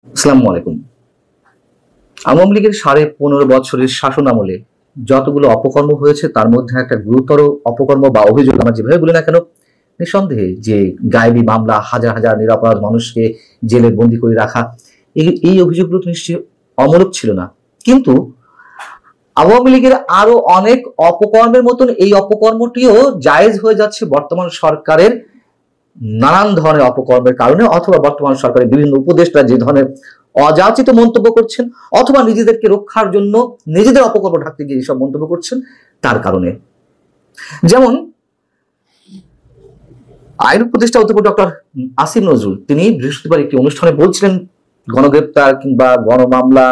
আসসালামু আলাইকুম। আওয়ামী লীগের 15.5 বছরের শাসন আমলে যতগুলো অপকর্ম হয়েছে তার মধ্যে একটা গুরুতর অপকর্ম বা অভিযোগ আমরা যেভাবে বলি না কেন, নিঃসন্দেহে যে গায়েবী মামলা, হাজার হাজার নিরপরাধ মানুষকে জেলে বন্দি করে রাখা, এই অভিযোগগুলো তো নিশ্চয়ই অমূলক ছিল না। কিন্তু আওয়ামী লীগের আরো অনেক অপকর্মের মতন এই অপকর্মটিও জায়েজ হয়ে যাচ্ছে বর্তমান সরকারের নানান ধরনের অপকর্মের কারণে, অথবা বর্তমান সরকারের বিভিন্ন উপদেষ্টা যে ধরনের অযাচিত মন্তব্য করছেন, অথবা নিজেদেরকে রক্ষার জন্য নিজেদের অপকর্ম ঢাকতে গিয়ে এইসব মন্তব্য করছেন তার কারণে। যেমন আইন উপদেষ্টা অধ্যাপক ডক্টর আসিফ নজরুল তিনি বৃহস্পতিবার একটি অনুষ্ঠানে বলছিলেন গণগ্রেপ্তার কিংবা গণমামলা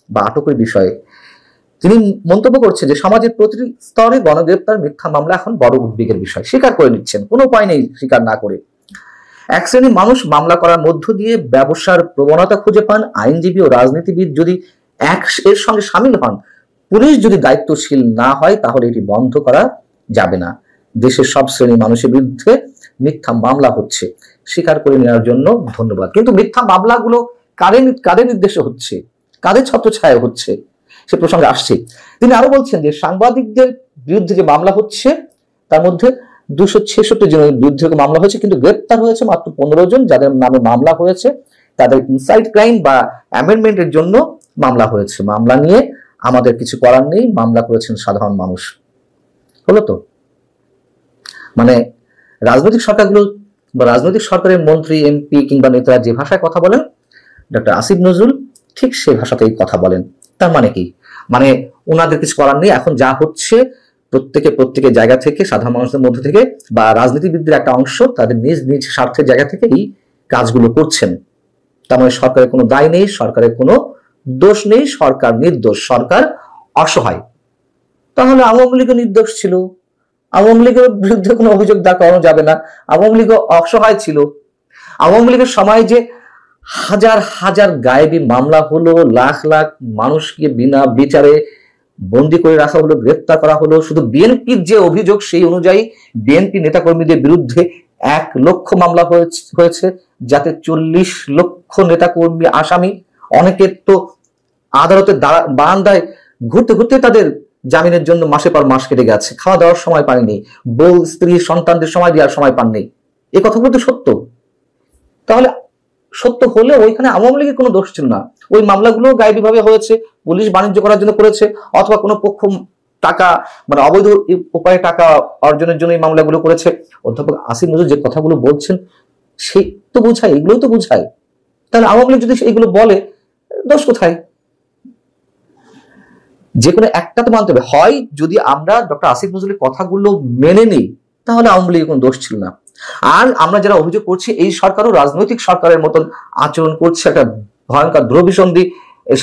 বা আটকের বিষয়ে তিনি মন্তব্য করছেন যে সমাজের প্রতিটি স্তরে গণগ্রেপ্তার, মিথ্যা মামলা এখন বড় উদ্বেগের বিষয়। স্বীকার করে নিচ্ছেন, কোনো উপায় নেই স্বীকার না করে। এক শ্রেণীর মানুষ মামলা করার মধ্য দিয়ে ব্যবসার প্রবণতা খুঁজে পান। আইনজীবী ও রাজনীতিবিদ যদি এর সঙ্গে সামিল হন, পুলিশ যদি দায়িত্বশীল না হয়, তাহলে এটি বন্ধ করা যাবে না। দেশের সব শ্রেণীর মানুষের বিরুদ্ধে মিথ্যা মামলা হচ্ছে, স্বীকার করে নেওয়ার জন্য ধন্যবাদ। কিন্তু মিথ্যা মামলাগুলো কাদের নির্দেশে হচ্ছে, কাদের ছত্রছায়ায় হচ্ছে, সে প্রসঙ্গে আসছে। তিনি আরো বলছেন যে সাংবাদিকদের বিরুদ্ধে যে মামলা হচ্ছে তার মধ্যে 266 জনের বিরুদ্ধে মামলা হয়েছে, কিন্তু গ্রেপ্তার হয়েছে মাত্র 15 জন। যাদের নামে মামলা হয়েছে তাদের ইনসাইড ক্রাইম বা অ্যামেন্ডমেন্টের জন্য মামলা হয়েছে। মামলা নিয়ে আমাদের কিছু করার নেই, মামলা করেছেন সাধারণ মানুষ। হলো তো, মানে রাজনৈতিক সরকারগুলো বা রাজনৈতিক সরকারের মন্ত্রী, এমপি কিংবা নেতারা যে ভাষায় কথা বলেন, ডক্টর আসিফ নজরুল ঠিক সেই ভাষাতেই কথা বলেন। তার মানে কি? মানে ওনাদের কিছু করার নেই, এখন যা হচ্ছে প্রত্যেকের জায়গা থেকে, সাধারণ মানুষের মধ্যে থেকে বা রাজনীতিবিদদের একটা অংশ তাদের নিজ নিজ স্বার্থের জায়গা থেকে এই কাজগুলো করছেন। তার মানে সরকারের কোনো দায় নেই, সরকারের কোনো দোষ নেই, সরকার নির্দোষ, সরকার অসহায়। তাহলে আওয়ামী লীগও নির্দোষ ছিল, আওয়ামী লীগের বিরুদ্ধে কোনো অভিযোগ দাঁড় করানো যাবে না, আওয়ামী লীগও অসহায় ছিল। আওয়ামী লীগের সময় যে হাজার হাজার গায়েবী মামলা হলো, লাখ লাখ মানুষকে বিনা বিচারে বন্দী করে রাখা হলো, গ্রেফতার করা হলো। শুধু বিএনপির যে অভিযোগ সেই অনুযায়ী বিএনপি নেতাকর্মীদের বিরুদ্ধে 1 লক্ষ মামলা হয়েছে, যাতে 40 লক্ষ নেতাকর্মী আসামি। অনেকের তো আদালতের বারান্দায় ঘুরতে ঘুরতে তাদের জামিনের জন্য মাসের পর মাস কেটে গেছে, খাওয়া দাওয়ার সময় পায়নি, বউ স্ত্রী সন্তানদের সময় দেওয়ার সময় পাননি। এই কথাগুলো তো সত্য। তাহলে সত্য হলে ওইখানে আওয়ামী লীগের কোনো দোষ ছিল না। ওই মামলাগুলো গায়েবীভাবে হয়েছে, পুলিশ বাণিজ্য করার জন্য করেছে, অথবা কোনো পক্ষ টাকা মানে অবৈধ উপায়ে টাকা অর্জনের জন্য এই মামলাগুলো করেছে। অধ্যাপক আসিফ নজরুল যে কথাগুলো বলছেন সে তো বোঝায়, এগুলোই তো বোঝায়। তাহলে আওয়ামী লীগ যদি এগুলো বলে, দোষ কোথায়? যে কোনো একটা তো মানতে হবে। হয় যদি আমরা ডক্টর আসিফ নজরুলের কথাগুলো মেনে নিই, তাহলে আওয়ামী লীগের কোনো দোষ ছিল না। আর আমরা যারা অভিযোগ করছি এই সরকারও রাজনৈতিক সরকারের মতন আচরণ করছে, একটা ভয়ঙ্কর ধ্রুবিসন্ধি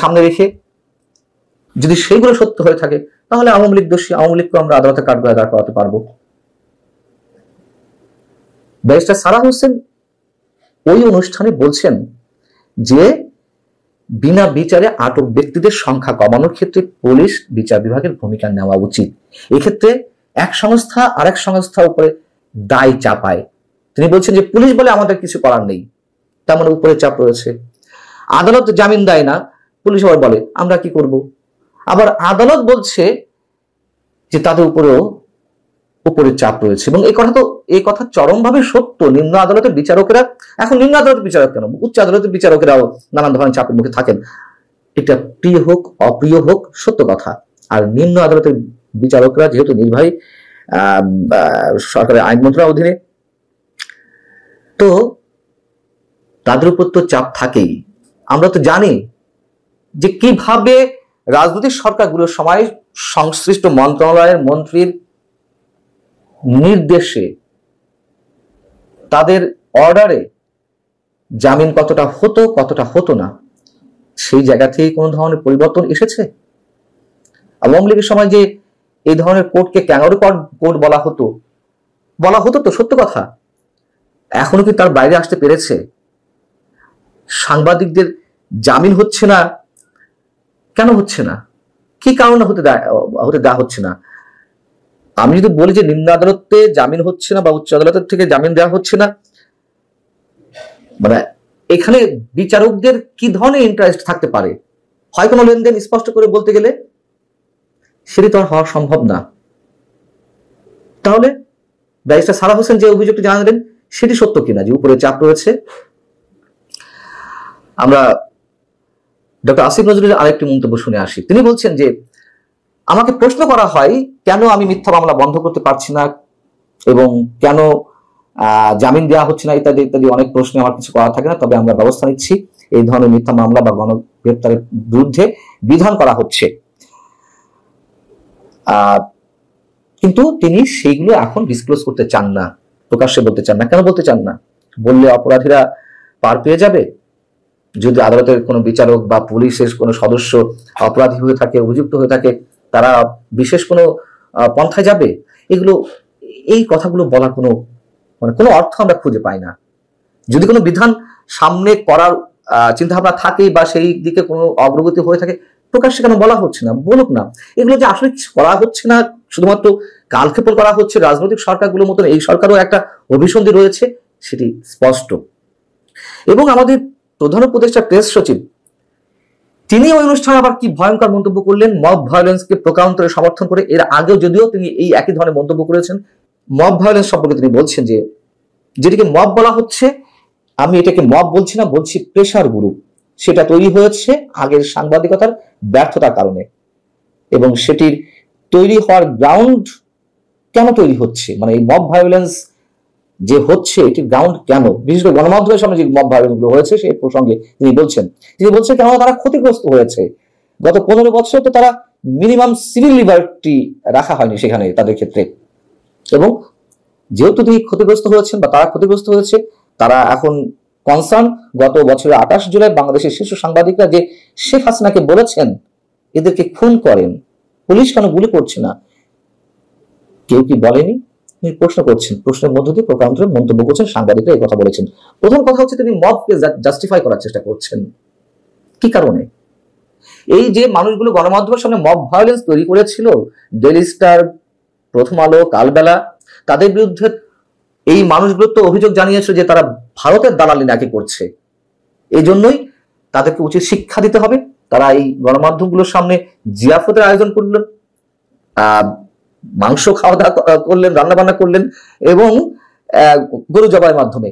সামনে রেখে, যদি সেইগুলো সত্য হয়ে থাকে তাহলে আওয়ামী লীগ দোষী, আওয়ামী লীগকে আমরা আদালতে কাঠগড়ায় দাঁড় করাতে পারবো। ব্যারিস্টার সারা হোসেন ওই অনুষ্ঠানে বলছেন যে বিনা বিচারে আটক ব্যক্তিদের সংখ্যা কমানোর ক্ষেত্রে পুলিশ বিচার বিভাগের ভূমিকা নেওয়া উচিত। এক্ষেত্রে এক সংস্থা আরেক সংস্থার উপরে দায় চাপায়। তিনি বলছেন যে পুলিশ বলে আমাদের কিছু করার নেই, তার মানে উপরে চাপ রয়েছে। আদালত জামিন দেয় না, পুলিশ আবার বলে আমরা কি করব। আবার আদালত বলছে যে তাদের উপরে চাপ রয়েছে। এবং এই কথা চরমভাবে সত্য। নিম্ন আদালতের বিচারকেরা, এখন নিম্ন আদালতের বিচারক কেন, উচ্চ আদালতের বিচারকেরাও নানান ধরনের চাপের মুখে থাকেন। এটা প্রিয় হোক অপ্রিয় হোক সত্য কথা। আর নিম্ন আদালতের বিচারকরা যেহেতু নির্বাহী সরকারের আইন মন্ত্রণালয়ের অধীনে, তো তাদের উপর তো চাপ থাকেই। আমরা তো জানি যে কিভাবে রাজনৈতিক সরকারগুলোর সময় সংশ্লিষ্ট মন্ত্রণালয়ের মন্ত্রীর নির্দেশে, তাদের অর্ডারে জামিন কতটা হতো না, সেই জায়গা থেকে কোনো ধরনের পরিবর্তন এসেছে। আওয়ামী লীগের সময় যে এই ধরনের কোর্টকে ক্যাঙ্গারু কোর্ট বলা হতো তো সত্য কথা। এখনো কি তার বাইরে আসতে পেরেছে? সাংবাদিকদের জামিন হচ্ছে না, কেন হচ্ছে না? কি কারণে হতে দেওয়া হচ্ছে না? আমি যদি বলি যে নিম্ন আদালতে জামিন হচ্ছে না বা উচ্চ আদালতের থেকে জামিন দেওয়া হচ্ছে না, মানে এখানে বিচারকদের কি ধরনের ইন্টারেস্ট থাকতে পারে, হয় কোনো লেনদেন স্পষ্ট করে বলতে গেলে সেটি তো আর হওয়া সম্ভব না। তাহলে ব্যারিস্টার সারা হোসেন যে অভিযোগটি জানালেন সেটি সত্য কিনা যে উপরে চাপ রয়েছে। আমরা ডক্টর আসিফ নজরুলের আরেকটি মন্তব্য শুনে আসি। তিনি বলছেন যে আমাকে প্রশ্ন করা হয় কেন আমি মিথ্যা মামলা বন্ধ করতে পারছি না এবং কেন জামিন দেওয়া হচ্ছে না ইত্যাদি ইত্যাদি অনেক প্রশ্নে আমার কিছু করা থাকে না, তবে আমরা ব্যবস্থা নিচ্ছি, এই ধরনের মিথ্যা মামলা বা গণগ্রেপ্তারের বিরুদ্ধে বিধান করা হচ্ছে। কিন্তু তিনি সেইগুলো এখন ডিসক্লোজ করতে চান না, প্রকাশ্যে বলতে চান না। কেন বলতে চান না? বললে অপরাধীরা পার পেয়ে যাবে। যদি আদালতের কোনো বিচারক বা পুলিশের কোনো সদস্য অপরাধী হয়ে থাকে, অভিযুক্ত হয়ে থাকে, তারা বিশেষ কোনো পন্থায় যাবে। এই কথাগুলো বলার কোনো অর্থ আমরা খুঁজে পাই না। যদি কোনো বিধান সামনে করার চিন্তা ভাবনা থাকে বা সেই দিকে কোনো অগ্রগতি হয়ে থাকে, প্রকাশ্যে কেন বলা হচ্ছে না? বলুক না। এগুলো যে আসলে করা হচ্ছে না, শুধুমাত্র কালক্ষেপণ করা হচ্ছে রাজনৈতিক সরকারগুলোর মতন এই সরকারও একটা অভিসন্ধি রয়েছে, সেটি স্পষ্ট। এবং আমাদের প্রধান উপদেষ্টা প্রেস সচিব তিনি ওই অনুষ্ঠানে আবার কি ভয়ঙ্কর মন্তব্য করলেন, মব ভায়োলেন্সকে প্রকারান্তরে সমর্থন করে। এর আগেও যদিও তিনি এই একই ধরনের মন্তব্য করেছেন। মব ভায়োলেন্স সম্পর্কে তিনি বলছেন যে যেটিকে মব বলা হচ্ছে, আমি এটাকে মব বলছি না, বলছি প্রেসার গ্রুপ। সেটা তৈরি হয়েছে আগের সাংবাদিকতার ব্যর্থতার কারণে, এবং সেটির তৈরি হওয়ার গ্রাউন্ড কেন তৈরি হচ্ছে, মানে এই মব ভায়োলেন্স যে হচ্ছে এটির গ্রাউন্ড কেন, বিশেষ করে গণমাধ্যমের সামনে যে মব ভায়োলেন্স গুলো হয়েছে সেই প্রসঙ্গে তিনি বলছেন কেন তারা ক্ষতিগ্রস্ত হয়েছে। গত 15 বছর তো তারা মিনিমাম সিভিল লিবার্টি রাখা হয়নি সেখানে তাদের ক্ষেত্রে, এবং যেহেতু তিনি ক্ষতিগ্রস্ত হয়েছেন বা তারা ক্ষতিগ্রস্ত হয়েছে, তারা এখন কনসার্ন। গত বছরের 28 জুলাই বাংলাদেশের শীর্ষ সাংবাদিকরা যে শেখ হাসিনাকে বলেছেন এদেরকে খুন করেন, পুলিশ কেন গুলি করছে না, কেউ কি বলেনি? তিনি প্রশ্ন করছেন, প্রশ্নের মধ্য দিয়ে প্রকারান্তরে মন্তব্য করছেন, সাংবাদিকরা এই কথা বলেছেন। প্রথম কথা হচ্ছে তিনি মবকে জাস্টিফাই করার চেষ্টা করছেন। কি কারণে? এই যে মানুষগুলো গণমাধ্যমের সামনে মব ভায়োলেন্স তৈরি করেছিল, ডেইলি স্টার, প্রথম আলো, কালবেলা, তাদের বিরুদ্ধে এই মানুষগুলো তো অভিযোগ জানিয়েছিল যে তারা ভারতের দালালি নাকি করছে। এই জন্যই তাদেরকে উচিত শিক্ষা দিতে হবে। তারা এই গণমাধ্যমগুলোর সামনে জিয়াফতের আয়োজন করলেন, মাংস খাওয়া দাওয়া করলেন, রান্না বান্না করলেন, এবং গরু জবাইয়ের মাধ্যমে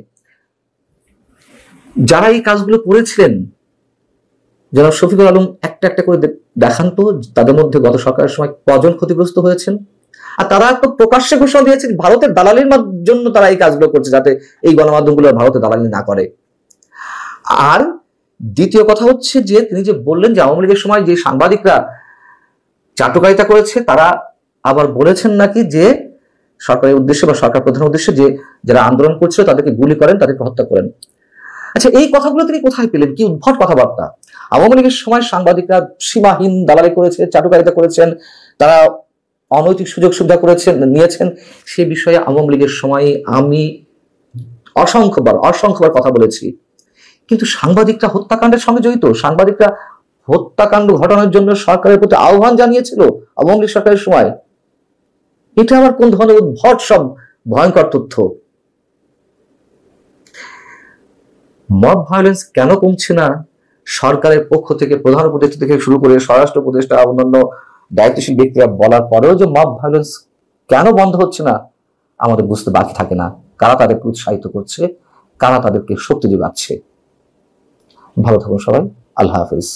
যারা এই কাজগুলো করেছিলেন, যারা শফিকুল আলম একটা একটা করে দেখান তো তাদের মধ্যে গত সরকারের সময় কজন ক্ষতিগ্রস্ত হয়েছেন। আর তারা তো প্রকাশ্যে ঘোষণা দিয়েছে ভারতের দালালির জন্য তারা এই কাজগুলো করছে, যাতে এই গণমাধ্যমগুলো ভারতের দালালি না করে। আর দ্বিতীয় কথা হচ্ছে যে তিনি যে বললেন যে আওয়ামী লীগের সময় যে সাংবাদিকরা চাটুকারিতা করেছে, তারা আবার বলেছেন নাকি যে সরকারের উদ্দেশ্যে বা সরকার প্রধানের উদ্দেশ্যে যে যারা আন্দোলন করছিল তাদেরকে গুলি করেন, তাদেরকে হত্যা করেন। আচ্ছা, এই কথাগুলো তিনি কোথায় পেলেন? কি উদ্ভট কথাবার্তা। আওয়ামী লীগের সময় সাংবাদিকরা সীমাহীন দালালি করেছে, চাটুকারিতা করেছেন, তারা অনৈতিক সুযোগ সুবিধা নিয়েছেন। সে বিষয়ে আওয়ামী লীগের সময় আমি অসংখ্যবার কথা বলেছি। কিন্তু সাংবাদিকরা হত্যাকাণ্ডের সঙ্গে জড়িত, সাংবাদিকরা হত্যাকাণ্ড ঘটানোর জন্য সরকারের প্রতি আহ্বান জানিয়েছিল আওয়ামী লীগ সরকারের সময়। এটা আবার কোন ধরনের উদ্ভট সব ভয়ঙ্কর তথ্য। মব ভায়োলেন্স কেন কমছে না? সরকারের পক্ষ থেকে, প্রধান উপদেষ্টা থেকে শুরু করে স্বরাষ্ট্র উপদেষ্টা, অন্যান্য দায়িত্বশীল ব্যক্তিরা বলার পরেও যে মব ভায়োলেন্স কেন বন্ধ হচ্ছে না, আমাদের বুঝতে বাকি থাকে না। কারা তাদেরকে উৎসাহিত করছে, কারা তাদেরকে শক্তি যোগাচ্ছে। ভালো থাকুন সবাই, আল্লাহ হাফিজ।